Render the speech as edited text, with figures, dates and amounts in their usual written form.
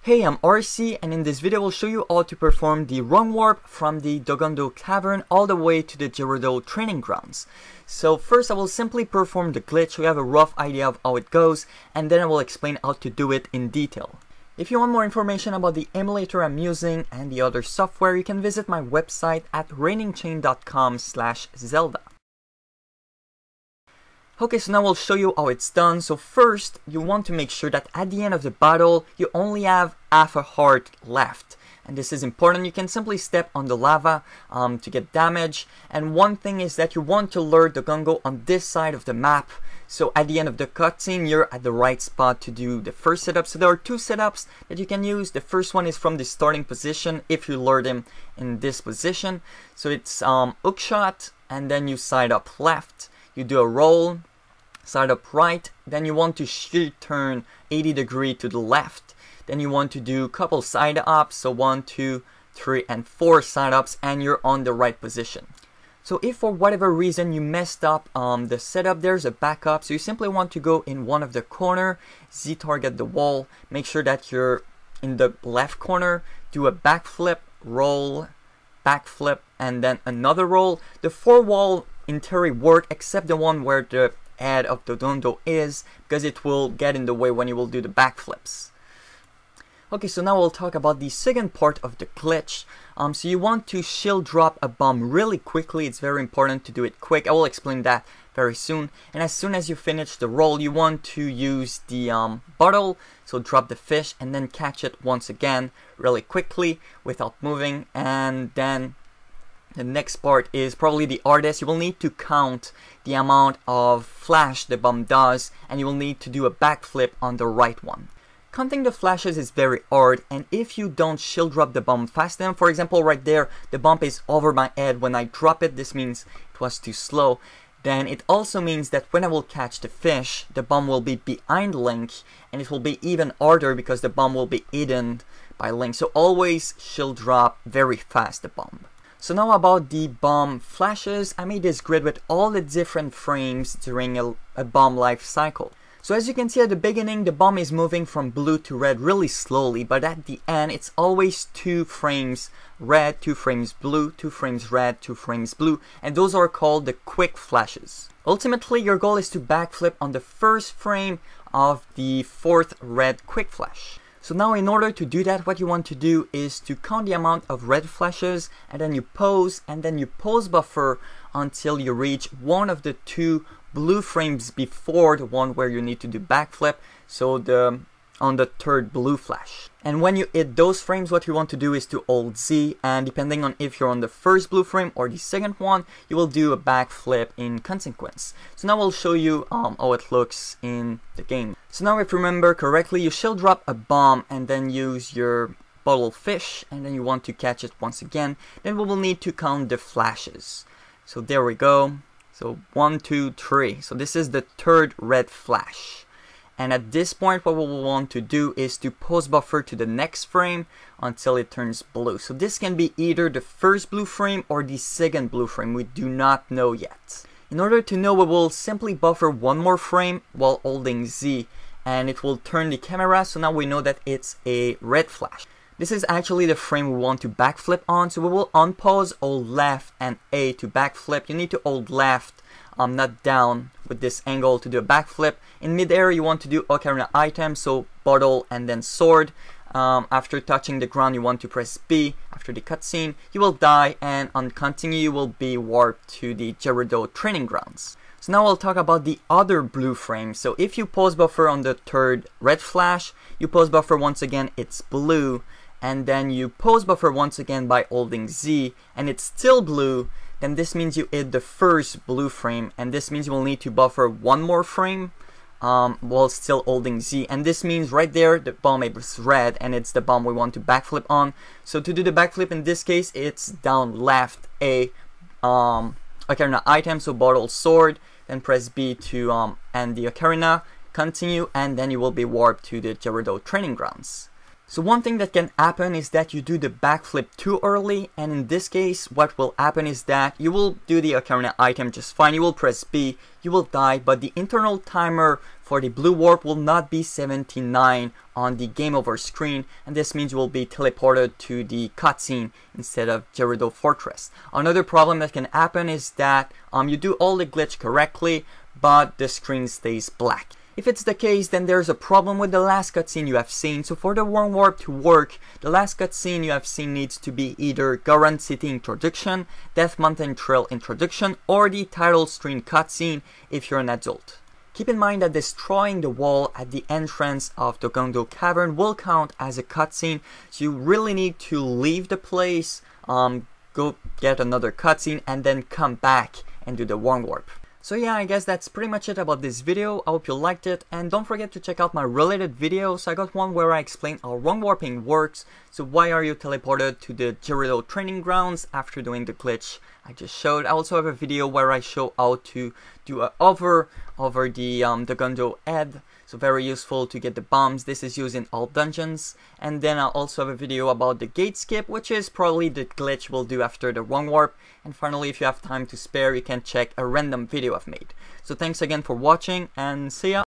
Hey, I'm RC, and in this video I'll show you how to perform the run warp from the Dodongo Cavern all the way to the Gerudo Training Grounds. So first I will simply perform the glitch so you have a rough idea of how it goes, and then I will explain how to do it in detail. If you want more information about the emulator I'm using and the other software, you can visit my website at RacingChu.com/Zelda. Okay, so now I'll show you how it's done. So first, you want to make sure that at the end of the battle, you only have half a heart left. And this is important. You can simply step on the lava to get damage. And one thing is that you want to lure Dodongo on this side of the map. So at the end of the cutscene, you're at the right spot to do the first setup. So there are two setups that you can use. The first one is from the starting position if you lured him in this position. So it's hook shot, and then you side up left. You do a roll, side up right, then you want to shield turn 80 degrees to the left. Then you want to do a couple side ups, so 1, 2, 3, and 4 side ups, and you're on the right position. So if for whatever reason you messed up the setup, there's a backup. So you simply want to go in one of the corner, Z target the wall, make sure that you're in the left corner, do a backflip, roll, backflip, and then another roll. The 4 wall in theory work, except the one where the head of Dodongo is, because it will get in the way when you will do the backflips. Okay, so now we'll talk about the second part of the glitch. So you want to shield drop a bomb really quickly. It's very important to do it quick. I will explain that very soon. And as soon as you finish the roll, you want to use the bottle. So drop the fish and then catch it once again really quickly without moving. And then the next part is probably the hardest. You will need to count the amount of flash the bomb does, and you will need to do a backflip on the right one. Counting the flashes is very hard, and if you don't shield drop the bomb fast enough, for example right there, the bomb is over my head when I drop it, this means it was too slow. Then it also means that when I will catch the fish, the bomb will be behind Link, and it will be even harder because the bomb will be hidden by Link. So always shield drop very fast the bomb. So now about the bomb flashes, I made this grid with all the different frames during a bomb life cycle. So as you can see at the beginning, the bomb is moving from blue to red really slowly, but at the end it's always 2 frames red, 2 frames blue, 2 frames red, 2 frames blue, and those are called the quick flashes. Ultimately, your goal is to backflip on the first frame of the 4th red quick flash. So now in order to do that, what you want to do is to count the amount of red flashes, and then you pause, and then you pause buffer until you reach one of the 2 blue frames before the one where you need to do backflip, so on the 3rd blue flash. And when you hit those frames, what you want to do is to hold Z, and depending on if you're on the 1st blue frame or the 2nd one, you will do a backflip in consequence. So now I'll show you how it looks in the game. So now if you remember correctly, you shield drop a bomb and then use your bottle fish, and then you want to catch it once again. Then we will need to count the flashes. So there we go. So 1, 2, 3. So this is the 3rd red flash. And at this point, what we will want to do is to pause buffer to the next frame until it turns blue. So this can be either the 1st blue frame or the 2nd blue frame. We do not know yet. In order to know, we will simply buffer one more frame while holding Z, and it will turn the camera. So now we know that it's a red flash. This is actually the frame we want to backflip on. So we will unpause, hold left and A to backflip. You need to hold left, not down, with this angle to do a backflip. In midair you want to do ocarina item, so bottle and then sword. After touching the ground you want to press B. After the cutscene you will die, and on continue you will be warped to the Gerudo Training Grounds. So now we'll talk about the other blue frame. So if you pause buffer on the 3rd red flash, you pause buffer once again, it's blue, and then you pause buffer once again by holding Z, and it's still blue. Then this means you hit the 1st blue frame, and this means you will need to buffer one more frame while still holding Z, and this means right there the bomb is red, and it's the bomb we want to backflip on. So to do the backflip in this case, it's down left A, ocarina item, so bottle sword, then press B to end the ocarina, continue, and then you will be warped to the Gerudo Training Grounds. So one thing that can happen is that you do the backflip too early, and in this case what will happen is that you will do the ocarina item just fine, you will press B, you will die, but the internal timer for the blue warp will not be 79 on the game over screen, and this means you will be teleported to the cutscene instead of Gerudo Fortress. Another problem that can happen is that you do all the glitch correctly, but the screen stays black. If it's the case, then there's a problem with the last cutscene you have seen. So for the Worm Warp to work, the last cutscene you have seen needs to be either Goron City Introduction, Death Mountain Trail Introduction, or the title screen cutscene if you're an adult. Keep in mind that destroying the wall at the entrance of Dodongo Cavern will count as a cutscene, so you really need to leave the place, go get another cutscene, and then come back and do the Worm Warp. So yeah, I guess that's pretty much it about this video. I hope you liked it, and don't forget to check out my related videos. I got one where I explain how wrong warping works, so why are you teleported to the Gerudo Training Grounds after doing the glitch I just showed. I also have a video where I show how to do a hover over the Dodongo head, so very useful to get the bombs. This is used in all dungeons. And then I also have a video about the gate skip, which is probably the glitch we'll do after the wrong warp. And finally, if you have time to spare, you can check a random video I've made. So thanks again for watching, and see ya!